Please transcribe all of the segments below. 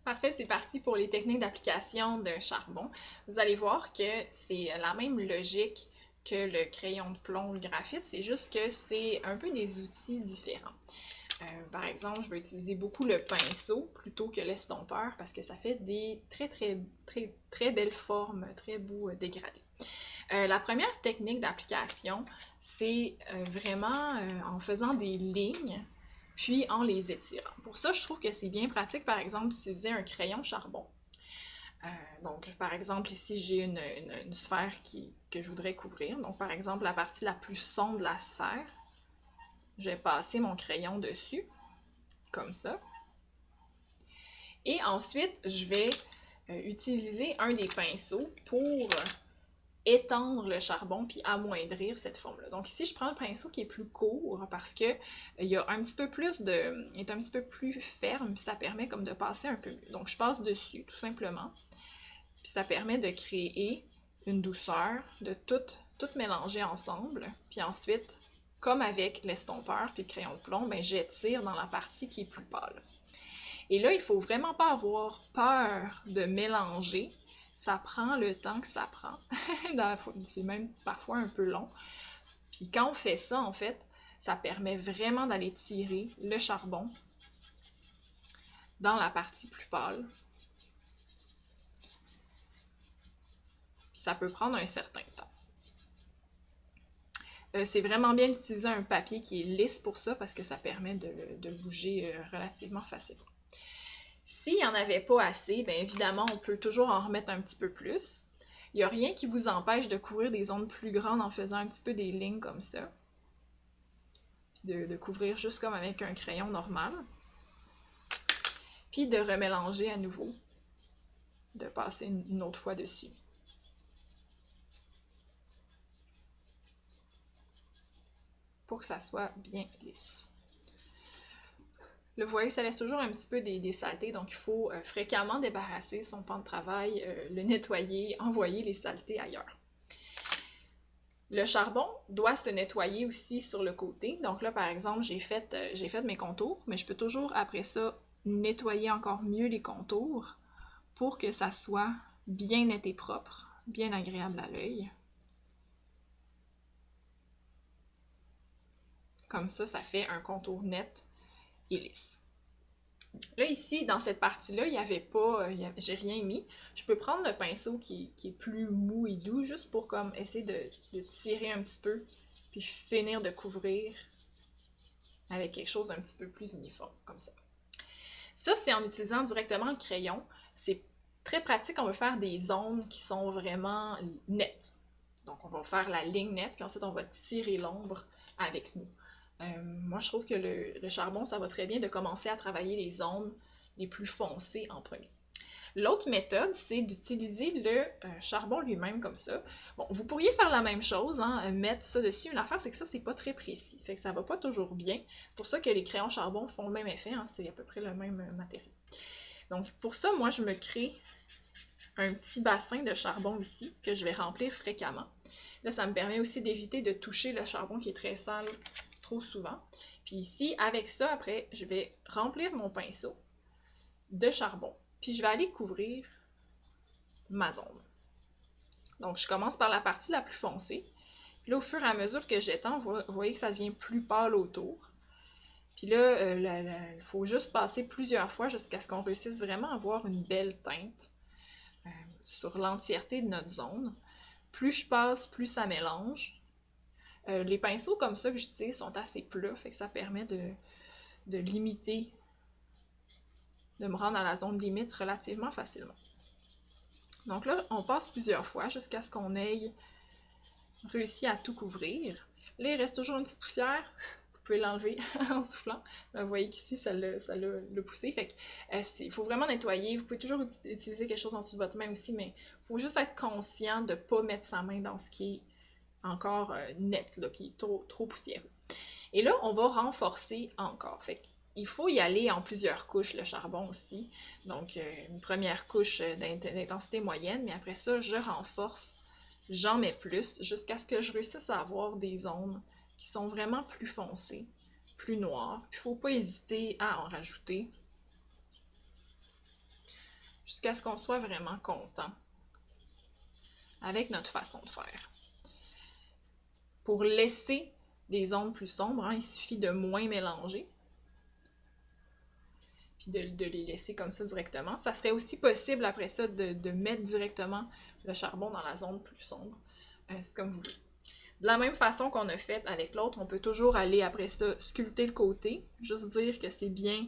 Parfait, c'est parti pour les techniques d'application de charbon. Vous allez voir que c'est la même logique que le crayon de plomb ou le graphite, c'est juste que c'est un peu des outils différents. Par exemple, je vais utiliser beaucoup le pinceau plutôt que l'estompeur parce que ça fait des très belles formes, très beaux dégradés. La première technique d'application, c'est vraiment en faisant des lignes puis en les étirant. Pour ça, je trouve que c'est bien pratique, par exemple, d'utiliser un crayon charbon. Donc, par exemple, ici, j'ai une sphère que je voudrais couvrir. Donc, par exemple, la partie la plus sombre de la sphère, je vais passer mon crayon dessus, comme ça. Et ensuite, je vais utiliser un des pinceaux pour étendre le charbon puis amoindrir cette forme-là. Donc ici, je prends le pinceau qui est plus court parce que il y a un petit peu plus de... est un petit peu plus ferme, puis ça permet comme de passer un peu mieux. Donc je passe dessus, tout simplement. Puis ça permet de créer une douceur, de tout mélanger ensemble. Puis ensuite, comme avec l'estompeur puis le crayon de plomb, ben j'étire dans la partie qui est plus pâle. Et là, il faut vraiment pas avoir peur de mélanger. Ça prend le temps que ça prend. C'est même parfois un peu long. Puis quand on fait ça, en fait, ça permet vraiment d'aller tirer le charbon dans la partie plus pâle. Puis ça peut prendre un certain temps. C'est vraiment bien d'utiliser un papier qui est lisse pour ça parce que ça permet de le bouger relativement facilement. S'il n'y en avait pas assez, bien évidemment, on peut toujours en remettre un petit peu plus. Il n'y a rien qui vous empêche de couvrir des zones plus grandes en faisant un petit peu des lignes comme ça. Puis de couvrir juste comme avec un crayon normal. Puis de remélanger à nouveau. De passer une autre fois dessus. Pour que ça soit bien lisse. Là, vous voyez, ça laisse toujours un petit peu des saletés, donc il faut fréquemment débarrasser son pan de travail, le nettoyer, envoyer les saletés ailleurs. Le charbon doit se nettoyer aussi sur le côté. Donc là, par exemple, j'ai fait mes contours, mais je peux toujours, après ça, nettoyer encore mieux les contours pour que ça soit bien net et propre, bien agréable à l'œil. Comme ça fait un contour net et lisse. Là, ici, dans cette partie-là, il n'y avait pas, j'ai rien mis. Je peux prendre le pinceau qui est plus mou et doux, juste pour comme essayer de tirer un petit peu, puis finir de couvrir avec quelque chose d'un petit peu plus uniforme, comme ça. Ça, c'est en utilisant directement le crayon. C'est très pratique, on veut faire des zones qui sont vraiment nettes. Donc, on va faire la ligne nette, puis ensuite, on va tirer l'ombre avec nous. Moi, je trouve que le charbon, ça va très bien de commencer à travailler les zones les plus foncées en premier. L'autre méthode, c'est d'utiliser le charbon lui-même comme ça. Bon, vous pourriez faire la même chose, hein, mettre ça dessus, mais l'affaire, c'est que ça, c'est pas très précis. Fait que ça va pas toujours bien. C'est pour ça que les crayons charbon font le même effet, hein, c'est à peu près le même matériau. Donc, pour ça, moi, je me crée un petit bassin de charbon ici, que je vais remplir fréquemment. Là, ça me permet aussi d'éviter de toucher le charbon qui est très sale trop souvent. Puis ici, avec ça, après, je vais remplir mon pinceau de charbon. Puis je vais aller couvrir ma zone. Donc, je commence par la partie la plus foncée. Puis là, au fur et à mesure que j'étends, vous voyez que ça devient plus pâle autour. Puis là, il faut juste passer plusieurs fois jusqu'à ce qu'on réussisse vraiment à avoir une belle teinte sur l'entièreté de notre zone. Plus je passe, plus ça mélange. Les pinceaux comme ça que j'utilise sont assez plats, fait que ça permet de limiter, de me rendre à la zone limite relativement facilement. Donc là, on passe plusieurs fois jusqu'à ce qu'on ait réussi à tout couvrir. Là, il reste toujours une petite poussière. Vous pouvez l'enlever en soufflant. Là, vous voyez qu'ici, ça l'a poussé. Fait que, il faut vraiment nettoyer. Vous pouvez toujours utiliser quelque chose en dessous de votre main aussi, mais il faut juste être conscient de ne pas mettre sa main dans ce qui est encore net, là, qui est trop poussiéreux. Et là, on va renforcer encore. Fait il faut y aller en plusieurs couches, le charbon aussi. Donc, une première couche d'intensité moyenne, mais après ça, je renforce, j'en mets plus, jusqu'à ce que je réussisse à avoir des zones qui sont vraiment plus foncées, plus noires. Puis, il ne faut pas hésiter à en rajouter jusqu'à ce qu'on soit vraiment content avec notre façon de faire. Pour laisser des zones plus sombres, hein, il suffit de moins mélanger, puis de les laisser comme ça directement. Ça serait aussi possible après ça de mettre directement le charbon dans la zone plus sombre. C'est comme vous voulez. De la même façon qu'on a fait avec l'autre, on peut toujours aller après ça sculpter le côté, juste dire que c'est bien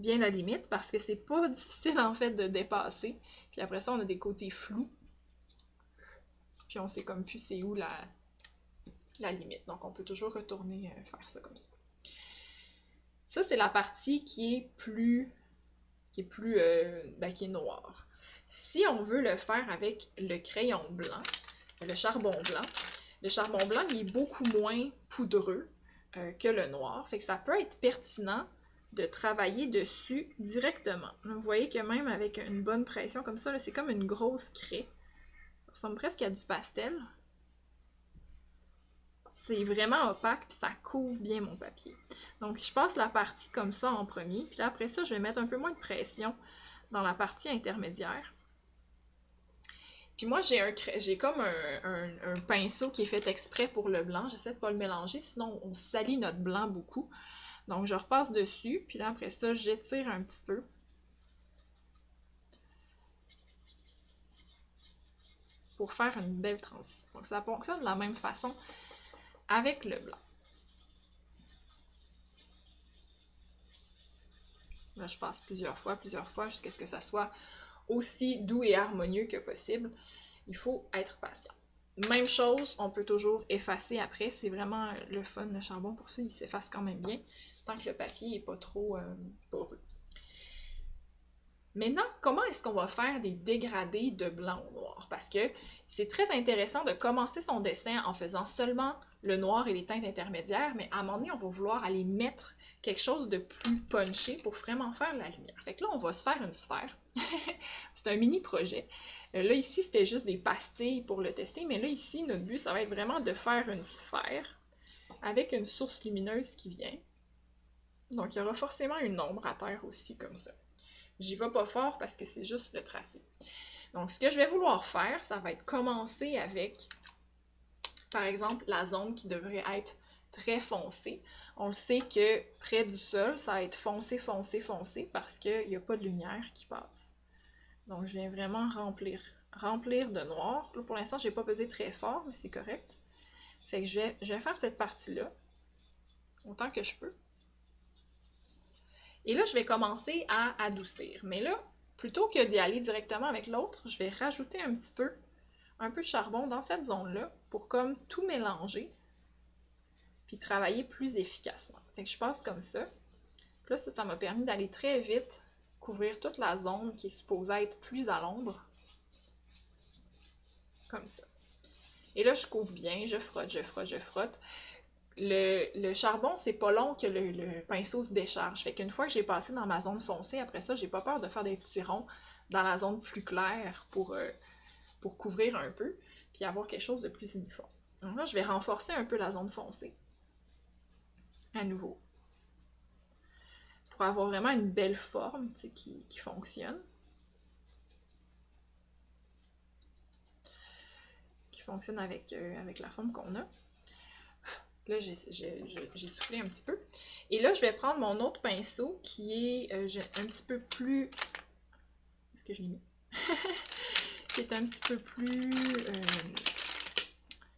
la limite, parce que c'est pas difficile en fait de dépasser. Puis après ça, on a des côtés flous, puis on sait comme plus c'est où la limite. Donc on peut toujours retourner faire ça comme ça. Ça, c'est la partie qui est noire. Si on veut le faire avec le crayon blanc, le charbon blanc, il est beaucoup moins poudreux que le noir. Fait que ça peut être pertinent de travailler dessus directement. Vous voyez que même avec une bonne pression comme ça, c'est comme une grosse craie. Ça ressemble presque à du pastel. C'est vraiment opaque, puis ça couvre bien mon papier. Donc, je passe la partie comme ça en premier, puis là, après ça, je vais mettre un peu moins de pression dans la partie intermédiaire. Puis moi, j'ai comme un pinceau qui est fait exprès pour le blanc. J'essaie de ne pas le mélanger, sinon on salit notre blanc beaucoup. Donc, je repasse dessus, puis là, après ça, j'étire un petit peu. Pour faire une belle transition. Donc, ça fonctionne de la même façon avec le blanc. Là, je passe plusieurs fois, jusqu'à ce que ça soit aussi doux et harmonieux que possible. Il faut être patient. Même chose, on peut toujours effacer après. C'est vraiment le fun, le charbon. Pour ça, il s'efface quand même bien, tant que le papier n'est pas trop poreux. Maintenant, comment est-ce qu'on va faire des dégradés de blanc au noir? Parce que c'est très intéressant de commencer son dessin en faisant seulement le noir et les teintes intermédiaires, mais à un moment donné, on va vouloir aller mettre quelque chose de plus punché pour vraiment faire la lumière. Fait que là, on va se faire une sphère. C'est un mini projet. Là, ici, c'était juste des pastilles pour le tester, mais là, ici, notre but, ça va être vraiment de faire une sphère avec une source lumineuse qui vient. Donc, il y aura forcément une ombre à terre aussi, comme ça. J'y vais pas fort parce que c'est juste le tracé. Donc, ce que je vais vouloir faire, ça va être commencer avec, par exemple, la zone qui devrait être très foncée. On le sait que près du sol, ça va être foncé, foncé, foncé parce qu'il n'y a pas de lumière qui passe. Donc, je viens vraiment remplir de noir. Là, pour l'instant, je n'ai pas pesé très fort, mais c'est correct. Fait que je vais faire cette partie-là autant que je peux. Et là, je vais commencer à adoucir. Mais là, plutôt que d'y aller directement avec l'autre, je vais rajouter un peu de charbon dans cette zone-là pour comme tout mélanger puis travailler plus efficacement. Fait que je passe comme ça. Puis là, ça m'a permis d'aller très vite couvrir toute la zone qui est supposée être plus à l'ombre. Comme ça. Et là, je couvre bien, je frotte. Le charbon, c'est pas long que le pinceau se décharge. Fait qu'une fois que j'ai passé dans ma zone foncée, après ça, j'ai pas peur de faire des petits ronds dans la zone plus claire pour couvrir un peu, puis avoir quelque chose de plus uniforme. Donc là, je vais renforcer un peu la zone foncée. À nouveau. Pour avoir vraiment une belle forme qui fonctionne. Qui fonctionne avec la forme qu'on a. Là, j'ai soufflé un petit peu. Et là, je vais prendre mon autre pinceau qui est un petit peu plus... Où est-ce que je l'ai mis? Qui est un petit peu plus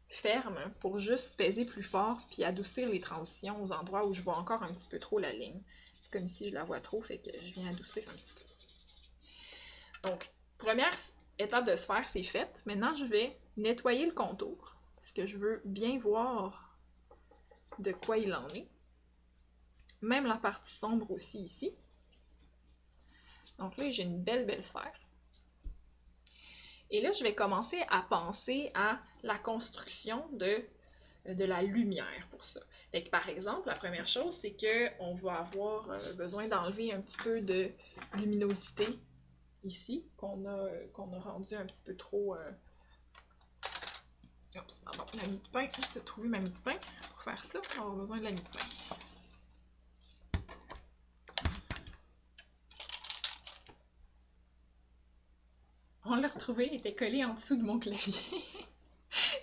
ferme pour juste peser plus fort puis adoucir les transitions aux endroits où je vois encore un petit peu trop la ligne. C'est comme si je la vois trop, fait que je viens adoucir un petit peu. Donc, première étape de sphère, c'est faite. Maintenant, je vais nettoyer le contour parce que je veux bien voir de quoi il en est. Même la partie sombre aussi ici. Donc là, j'ai une belle sphère. Et là, je vais commencer à penser à la construction de la lumière pour ça. Donc, par exemple, la première chose, c'est qu'on va avoir besoin d'enlever un petit peu de luminosité ici, qu'on a rendu un petit peu trop... Oups, pardon, la mie de pain. Juste trouver ma mie de pain. Pour faire ça, on va avoir besoin de la mie de pain. On l'a retrouvé, il était collé en dessous de mon clavier.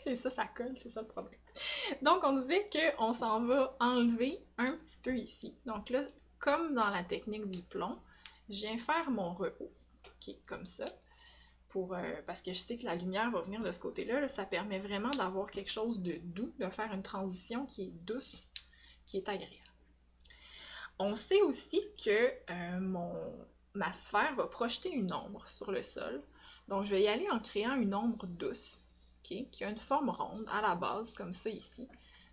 C'est ça, ça colle, c'est ça le problème. Donc, on disait qu'on s'en va enlever un petit peu ici. Donc là, comme dans la technique du plomb, je viens faire mon rehaut, qui est comme ça, parce que je sais que la lumière va venir de ce côté-là. Là, ça permet vraiment d'avoir quelque chose de doux, de faire une transition qui est douce, qui est agréable. On sait aussi que ma sphère va projeter une ombre sur le sol. Donc, je vais y aller en créant une ombre douce, okay, qui a une forme ronde à la base, comme ça ici.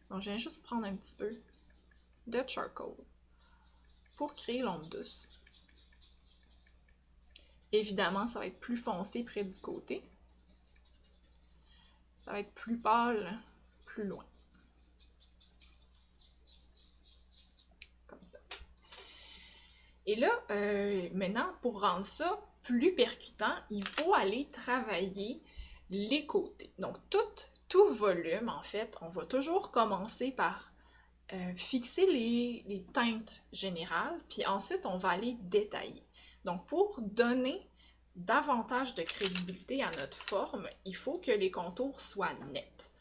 Donc, je viens juste prendre un petit peu de charcoal pour créer l'ombre douce. Évidemment, ça va être plus foncé près du côté. Ça va être plus pâle, plus loin. Comme ça. Et là, maintenant, pour rendre ça plus percutant, il faut aller travailler les côtés. Donc, tout volume, en fait, on va toujours commencer par fixer les teintes générales, puis ensuite, on va aller détailler. Donc, pour donner davantage de crédibilité à notre forme, il faut que les contours soient nets.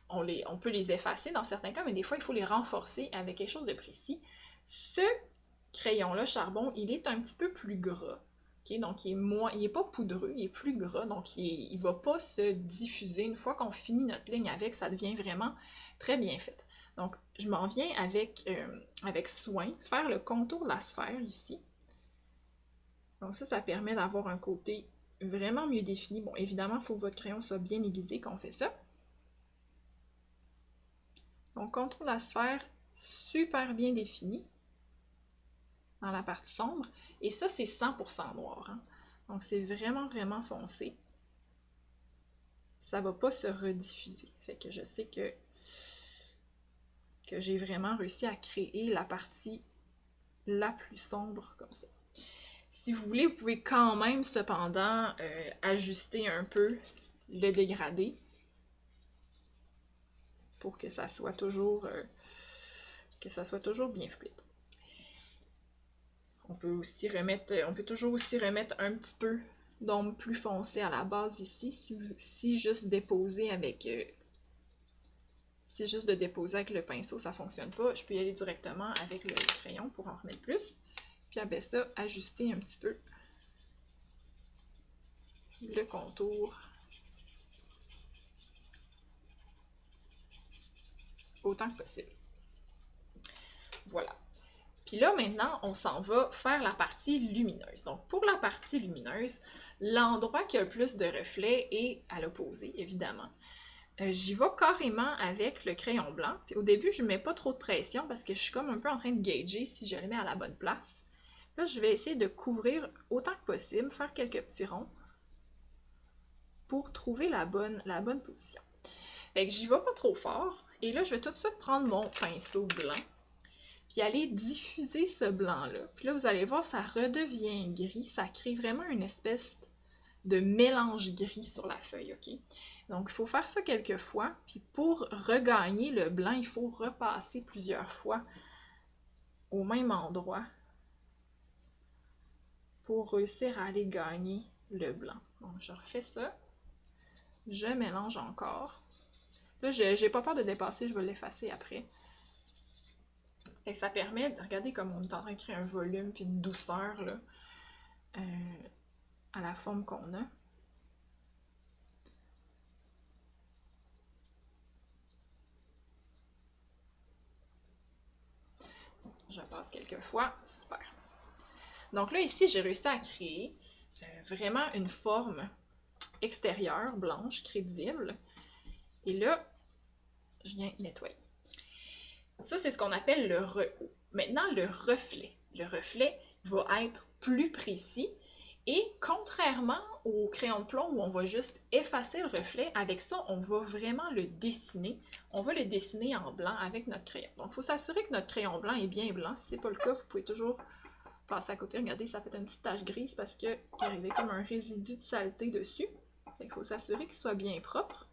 On peut les effacer dans certains cas, mais des fois, il faut les renforcer avec quelque chose de précis. Ce crayon-là, charbon, il est un petit peu plus gras. Okay? Donc, il est pas poudreux, il est plus gras, donc il va pas se diffuser. Une fois qu'on finit notre ligne avec, ça devient vraiment très bien fait. Donc, je m'en viens avec soin faire le contour de la sphère ici. Donc ça permet d'avoir un côté vraiment mieux défini. Bon, évidemment, il faut que votre crayon soit bien aiguisé quand on fait ça. Donc, contour de la sphère, super bien défini dans la partie sombre. Et ça, c'est 100% noir. Hein? Donc, c'est vraiment, vraiment foncé. Ça ne va pas se rediffuser. Fait que je sais que j'ai vraiment réussi à créer la partie la plus sombre comme ça. Si vous voulez, vous pouvez quand même cependant ajuster un peu le dégradé pour que ça soit toujours bien fluide. On peut toujours aussi remettre un petit peu d'ombre plus foncée à la base ici, si juste déposer avec le pinceau, ça fonctionne pas. Je peux y aller directement avec le crayon pour en remettre plus. Puis après ça, ajuster un petit peu le contour autant que possible. Voilà. Puis là, maintenant, on s'en va faire la partie lumineuse. Donc, pour la partie lumineuse, l'endroit qui a le plus de reflets est à l'opposé, évidemment. J'y vais carrément avec le crayon blanc. Puis au début, je ne mets pas trop de pression parce que je suis comme un peu en train de gager si je le mets à la bonne place. Là, je vais essayer de couvrir autant que possible, faire quelques petits ronds pour trouver la bonne position. Fait que j'y vais pas trop fort. Et là, je vais tout de suite prendre mon pinceau blanc puis aller diffuser ce blanc-là. Puis là, vous allez voir, ça redevient gris. Ça crée vraiment une espèce de mélange gris sur la feuille, ok? Donc, il faut faire ça quelques fois. Puis pour regagner le blanc, il faut repasser plusieurs fois au même endroit pour réussir à aller gagner le blanc. Donc, je refais ça. Je mélange encore. Là, j'ai pas peur de dépasser, je vais l'effacer après. Et ça permet, regardez comme on est en train de créer un volume puis une douceur là, à la forme qu'on a. Je passe quelques fois, super. Donc là, ici, j'ai réussi à créer vraiment une forme extérieure, blanche, crédible. Et là, je viens nettoyer. Ça, c'est ce qu'on appelle le rehaut. Maintenant, le reflet. Le reflet va être plus précis et contrairement au crayon de plomb où on va juste effacer le reflet, avec ça, on va vraiment le dessiner. On va le dessiner en blanc avec notre crayon. Donc, il faut s'assurer que notre crayon blanc est bien blanc. Si ce n'est pas le cas, vous pouvez toujours passer à côté. Regardez, ça fait une petite tache grise parce qu'il y avait comme un résidu de saleté dessus. Il faut s'assurer qu'il soit bien propre.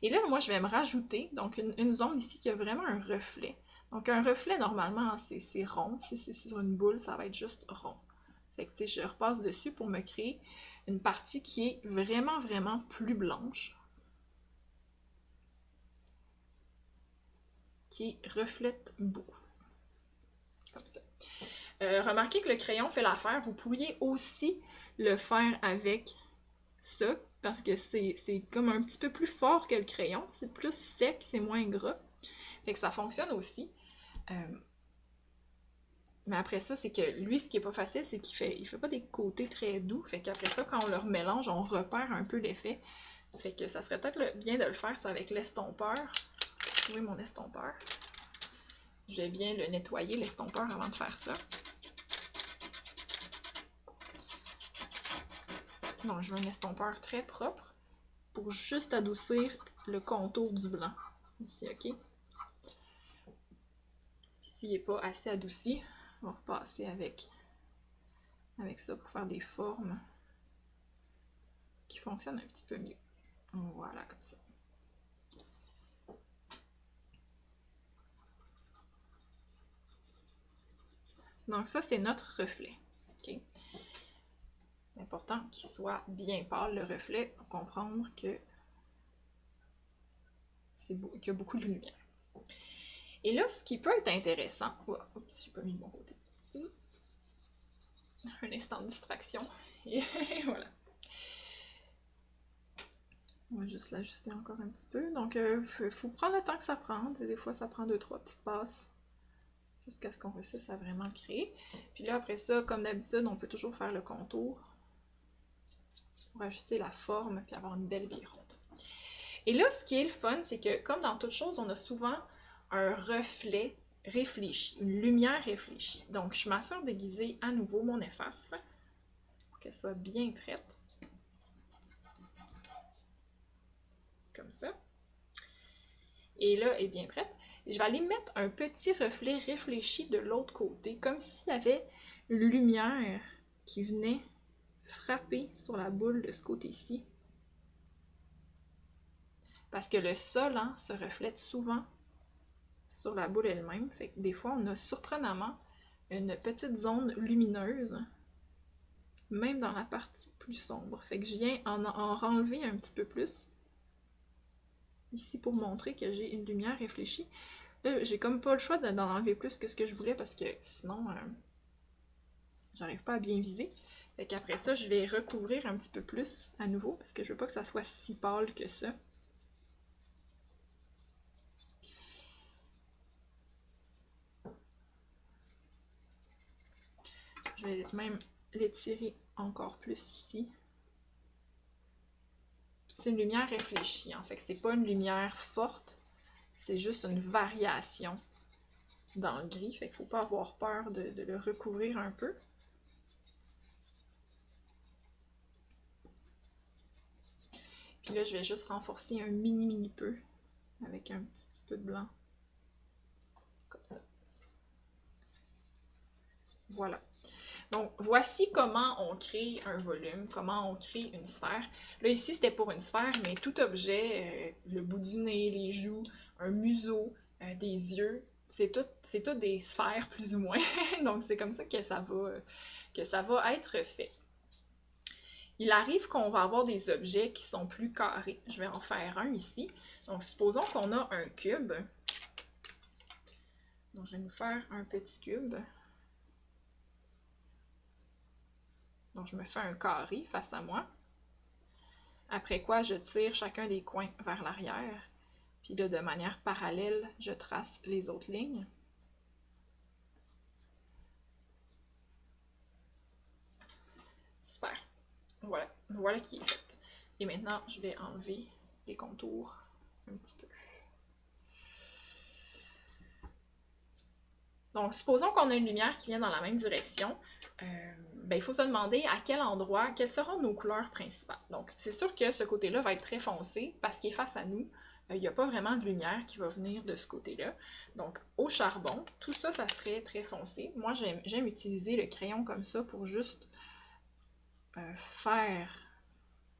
Et là, moi, je vais me rajouter donc une zone ici qui a vraiment un reflet. Donc, un reflet, normalement, c'est rond. Si c'est sur une boule, ça va être juste rond. Fait que tu sais, je repasse dessus pour me créer une partie qui est vraiment, vraiment plus blanche. Qui reflète beaucoup. Comme ça. Remarquez que le crayon fait l'affaire. Vous pourriez aussi le faire avec ça, parce que c'est comme un petit peu plus fort que le crayon. C'est plus sec, c'est moins gras. Fait que ça fonctionne aussi. Mais après ça, c'est que lui, ce qui est pas facile, c'est qu'il fait pas des côtés très doux. Fait qu'après ça, quand on le remélange, on repère un peu l'effet. Fait que ça serait peut-être bien de le faire, ça avec l'estompeur. Je vais trouver mon estompeur. Je vais bien le nettoyer, l'estompeur, avant de faire ça. Donc, je veux un estompeur très propre pour juste adoucir le contour du blanc. Ici, OK? Puis s'il n'est pas assez adouci, on va repasser avec ça pour faire des formes qui fonctionnent un petit peu mieux. Voilà, comme ça. Donc ça, c'est notre reflet. Okay? C'est important qu'il soit bien pâle, le reflet, pour comprendre que qu'il y a beaucoup de lumière. Et là, ce qui peut être intéressant... Oups, j'ai pas mis de bon côté. Un instant de distraction. Et voilà. On va juste l'ajuster encore un petit peu. Donc, il faut prendre le temps que ça prend. Des fois, ça prend 2-3 petites passes jusqu'à ce qu'on réussisse à vraiment créer. Puis là, après ça, comme d'habitude, on peut toujours faire le contour pour ajuster la forme puis avoir une belle bille ronde. Et là, ce qui est le fun, c'est que comme dans toute chose, on a souvent un reflet réfléchi, une lumière réfléchie. Donc, je m'assure d'aiguiser à nouveau mon efface pour qu'elle soit bien prête. Comme ça. Et là, elle est bien prête. Et je vais aller mettre un petit reflet réfléchi de l'autre côté, comme s'il y avait une lumière qui venait frapper sur la boule de ce côté-ci. Parce que le sol se reflète souvent sur la boule elle-même. Fait que des fois, on a surprenamment une petite zone lumineuse, même dans la partie plus sombre. Fait que je viens en enlever un petit peu plus. Ici, pour montrer que j'ai une lumière réfléchie. Là, j'ai comme pas le choix d'en enlever plus que ce que je voulais parce que sinon, j'arrive pas à bien viser. Fait qu'après ça, je vais recouvrir un petit peu plus à nouveau parce que je veux pas que ça soit si pâle que ça. Je vais même l'étirer encore plus ici. C'est une lumière réfléchie, en fait. C'est pas une lumière forte, c'est juste une variation dans le gris. Fait qu'il faut pas avoir peur de le recouvrir un peu. Puis là, je vais juste renforcer un mini peu avec un petit peu de blanc. Comme ça. Voilà. Donc, voici comment on crée un volume, comment on crée une sphère. Là, ici, c'était pour une sphère, mais tout objet, le bout du nez, les joues, un museau, des yeux, c'est tout des sphères, plus ou moins. Donc, c'est comme ça que ça va être fait. Il arrive qu'on va avoir des objets qui sont plus carrés. Je vais en faire un ici. Donc, supposons qu'on a un cube. Donc, je vais nous faire un petit cube. Donc, je me fais un carré face à moi. Après quoi, je tire chacun des coins vers l'arrière. Puis là, de manière parallèle, je trace les autres lignes. Super. Voilà qui est fait. Et maintenant, je vais enlever les contours un petit peu. Donc, supposons qu'on a une lumière qui vient dans la même direction. Il faut se demander à quel endroit, quelles seront nos couleurs principales. Donc, c'est sûr que ce côté-là va être très foncé parce qu'il est face à nous. Il n'y a pas vraiment de lumière qui va venir de ce côté-là. Donc, au charbon, tout ça, ça serait très foncé. Moi, j'aime utiliser le crayon comme ça pour juste faire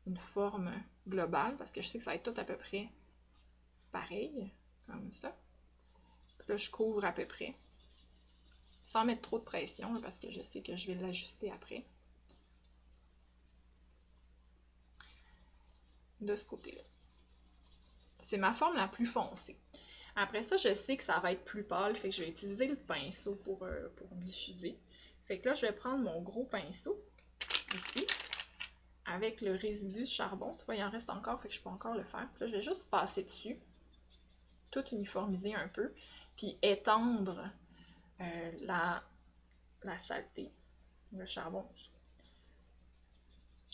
une forme globale parce que je sais que ça va être tout à peu près pareil, comme ça. Puis là, je couvre à peu près sans mettre trop de pression, là, parce que je sais que je vais l'ajuster après. De ce côté-là. C'est ma forme la plus foncée. Après ça, je sais que ça va être plus pâle, fait que je vais utiliser le pinceau pour diffuser. Fait que là, je vais prendre mon gros pinceau, ici, avec le résidu de charbon. Tu vois, il en reste encore, fait que je peux encore le faire. Puis là, je vais juste passer dessus, tout uniformiser un peu, puis étendre la saleté, le charbon ici.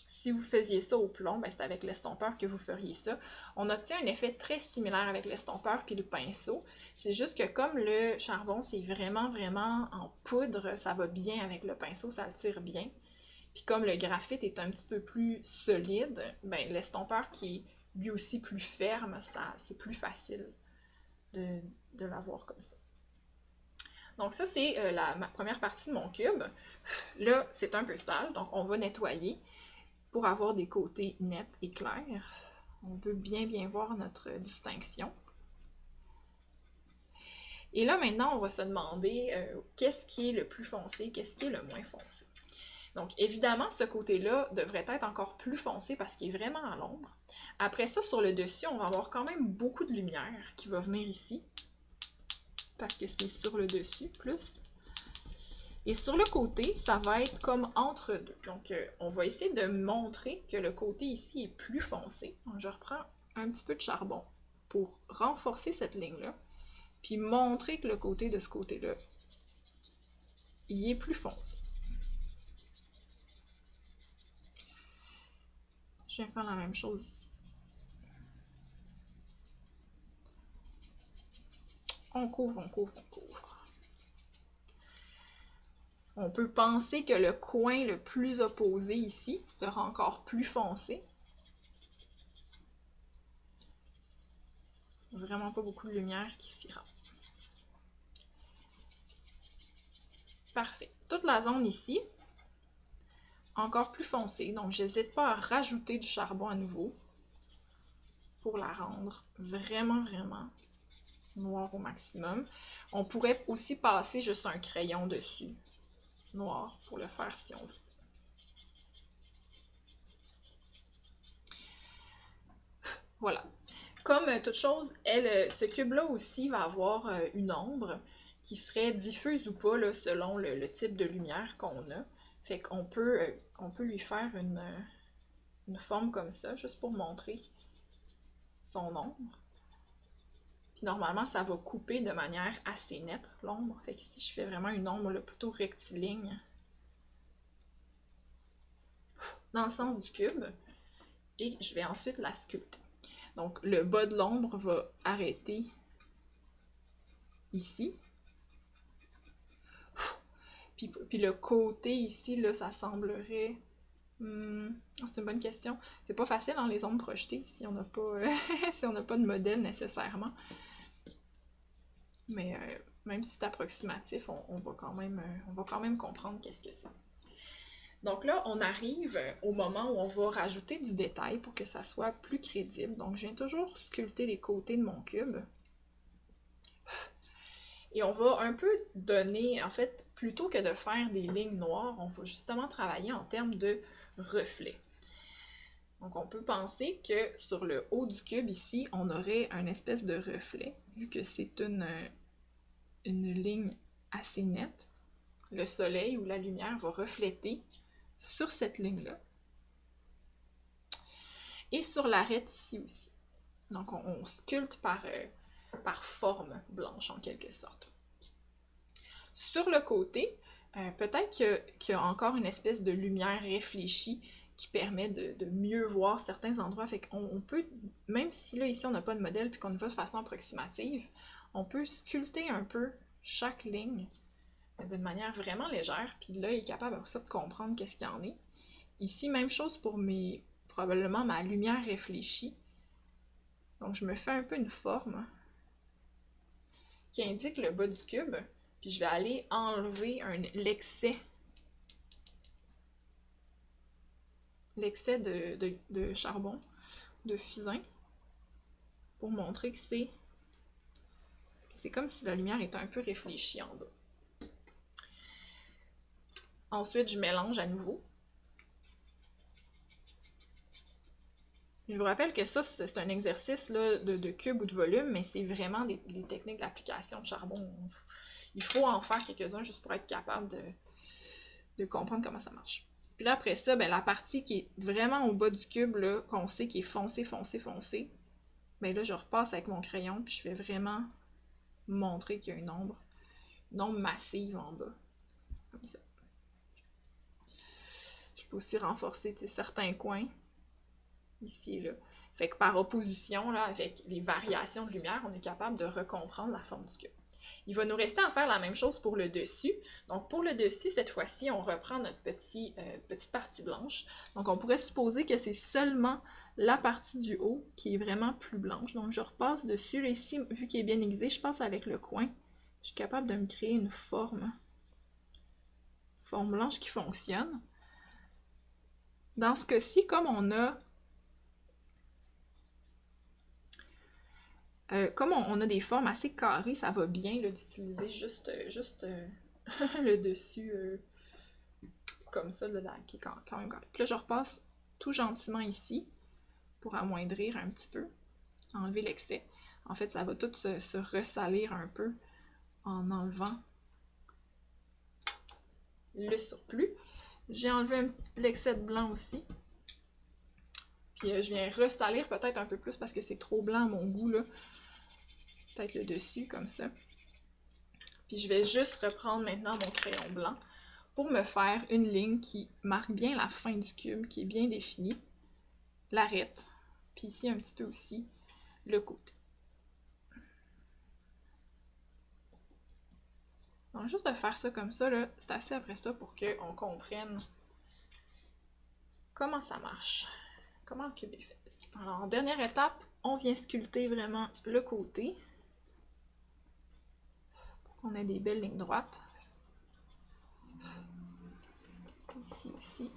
Si vous faisiez ça au plomb, ben c'est avec l'estompeur que vous feriez ça. On obtient un effet très similaire avec l'estompeur puis le pinceau. C'est juste que comme le charbon, c'est vraiment, vraiment en poudre, ça va bien avec le pinceau, ça le tire bien. Puis comme le graphite est un petit peu plus solide, ben l'estompeur qui est lui aussi plus ferme, c'est plus facile de l'avoir comme ça. Donc ça, c'est ma première partie de mon cube. Là, c'est un peu sale, donc on va nettoyer pour avoir des côtés nets et clairs. On peut bien voir notre distinction. Et là, maintenant, on va se demander qu'est-ce qui est le plus foncé, qu'est-ce qui est le moins foncé. Donc, évidemment, ce côté-là devrait être encore plus foncé parce qu'il est vraiment à l'ombre. Après ça, sur le dessus, on va avoir quand même beaucoup de lumière qui va venir ici, parce que c'est sur le dessus plus. Et sur le côté, ça va être comme entre deux. Donc, on va essayer de montrer que le côté ici est plus foncé. Donc, je reprends un petit peu de charbon pour renforcer cette ligne-là, puis montrer que le côté de ce côté-là, il est plus foncé. Je vais faire la même chose ici. On couvre, on couvre, on couvre. On peut penser que le coin le plus opposé ici sera encore plus foncé. Vraiment pas beaucoup de lumière qui s'y rend. Parfait. Toute la zone ici, encore plus foncée, donc j'hésite pas à rajouter du charbon à nouveau pour la rendre vraiment, vraiment noire au maximum. On pourrait aussi passer juste un crayon dessus, noir, pour le faire si on veut. Voilà. Comme toute chose, ce cube-là aussi va avoir une ombre qui serait diffuse ou pas là, selon le type de lumière qu'on a. Fait qu'on peut lui faire une forme comme ça, juste pour montrer son ombre. Puis normalement, ça va couper de manière assez nette, l'ombre. Fait que si je fais vraiment une ombre là, plutôt rectiligne dans le sens du cube, et je vais ensuite la sculpter. Donc le bas de l'ombre va arrêter ici. Puis le côté ici, là, ça semblerait... c'est une bonne question. C'est pas facile dans les ombres projetées si on n'a pas, si on n'a pas de modèle nécessairement. Mais même si c'est approximatif, on va quand même comprendre qu'est-ce que c'est. Donc là, on arrive au moment où on va rajouter du détail pour que ça soit plus crédible. Donc je viens toujours sculpter les côtés de mon cube. Et on va un peu donner, en fait, plutôt que de faire des lignes noires, on va justement travailler en termes de reflets. Donc on peut penser que sur le haut du cube ici, on aurait un espèce de reflet, vu que c'est une ligne assez nette. Le soleil ou la lumière va refléter sur cette ligne-là. Et sur l'arête ici aussi. Donc on sculpte par forme blanche en quelque sorte. Sur le côté, peut-être qu'il y a encore une espèce de lumière réfléchie qui permet de mieux voir certains endroits. Fait qu'on peut, même si là ici on n'a pas de modèle puis qu'on y va de façon approximative, on peut sculpter un peu chaque ligne d'une manière vraiment légère, puis là il est capable après ça de comprendre qu'est-ce qu'il y en est. Ici, même chose pour probablement ma lumière réfléchie. Donc je me fais un peu une forme qui indique le bas du cube, puis je vais aller enlever l'excès de charbon, de fusain, pour montrer que c'est comme si la lumière était un peu réfléchie en bas. Ensuite, je mélange à nouveau. Je vous rappelle que ça, c'est un exercice là, de cube ou de volume, mais c'est vraiment des techniques d'application de charbon. Il faut en faire quelques-uns juste pour être capable de comprendre comment ça marche. Puis là, après ça, ben, la partie qui est vraiment au bas du cube, qu'on sait qui est foncé, foncé, foncé, ben là, je repasse avec mon crayon, puis je vais vraiment montrer qu'il y a une ombre massive en bas, comme ça. Je peux aussi renforcer certains coins, ici et là. Fait que par opposition, là, avec les variations de lumière, on est capable de recomprendre la forme du cube. Il va nous rester à faire la même chose pour le dessus. Donc pour le dessus, cette fois-ci, on reprend notre petite partie blanche. Donc on pourrait supposer que c'est seulement la partie du haut qui est vraiment plus blanche. Donc je repasse dessus. Là, ici, vu qu'il est bien aiguisé, je passe avec le coin. Je suis capable de me créer une forme blanche qui fonctionne. Dans ce cas-ci, comme on a des formes assez carrées, ça va bien d'utiliser juste le dessus comme ça, là, qui est quand même carré. Puis là, je repasse tout gentiment ici pour amoindrir un petit peu, enlever l'excès. En fait, ça va tout se ressalir un peu en enlevant le surplus. J'ai enlevé l'excès de blanc aussi. Puis je viens ressalir peut-être un peu plus parce que c'est trop blanc à mon goût, là. Peut-être le dessus, comme ça. Puis je vais juste reprendre maintenant mon crayon blanc pour me faire une ligne qui marque bien la fin du cube, qui est bien définie. L'arête. Puis ici, un petit peu aussi, le côté. Donc juste de faire ça comme ça, là, c'est assez après ça pour qu'on comprenne comment ça marche, comment le cube est fait. Alors, en dernière étape, on vient sculpter vraiment le côté pour qu'on ait des belles lignes droites. Ici aussi.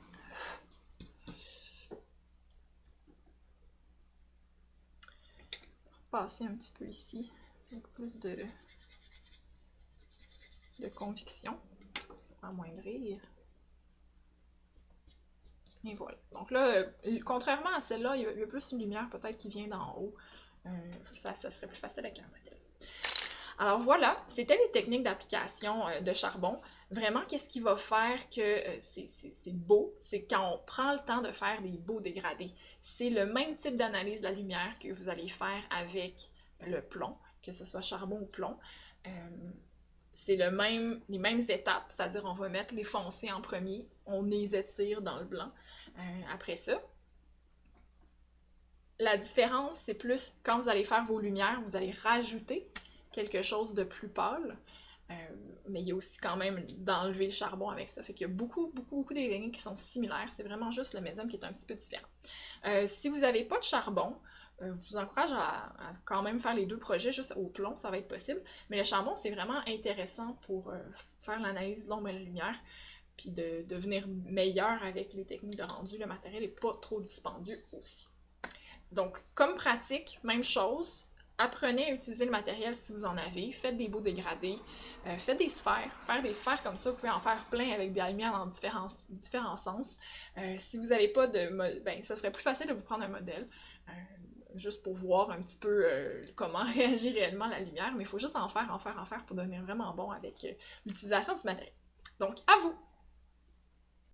Passer un petit peu ici, avec plus de conviction, pour amoindrir. Et voilà. Donc là, contrairement à celle-là, il y a plus une lumière peut-être qui vient d'en haut. Ça serait plus facile avec un modèle. Alors voilà, c'était les techniques d'application de charbon. Vraiment, qu'est-ce qui va faire que c'est beau? C'est quand on prend le temps de faire des beaux dégradés. C'est le même type d'analyse de la lumière que vous allez faire avec le plomb, que ce soit charbon ou plomb. C'est les mêmes étapes, c'est-à-dire on va mettre les foncés en premier, on les étire dans le blanc. Après ça, la différence, c'est plus quand vous allez faire vos lumières, vous allez rajouter quelque chose de plus pâle, mais il y a aussi quand même d'enlever le charbon avec ça. Fait qu'il y a beaucoup des techniques qui sont similaires, c'est vraiment juste le médium qui est un petit peu différent. Si vous n'avez pas de charbon, je vous encourage à quand même faire les deux projets juste au plomb, ça va être possible. Mais le charbon, c'est vraiment intéressant pour faire l'analyse de l'ombre et de la lumière, puis de devenir meilleur avec les techniques de rendu. Le matériel n'est pas trop dispendieux aussi. Donc, comme pratique, même chose. Apprenez à utiliser le matériel si vous en avez. Faites des beaux dégradés. Faites des sphères. Faire des sphères comme ça, vous pouvez en faire plein avec des lumières dans différents sens. Si vous n'avez pas de... ben, ça serait plus facile de vous prendre un modèle. Juste pour voir un petit peu comment réagit réellement la lumière. Mais il faut juste en faire pour devenir vraiment bon avec l'utilisation du matériel. Donc, à vous!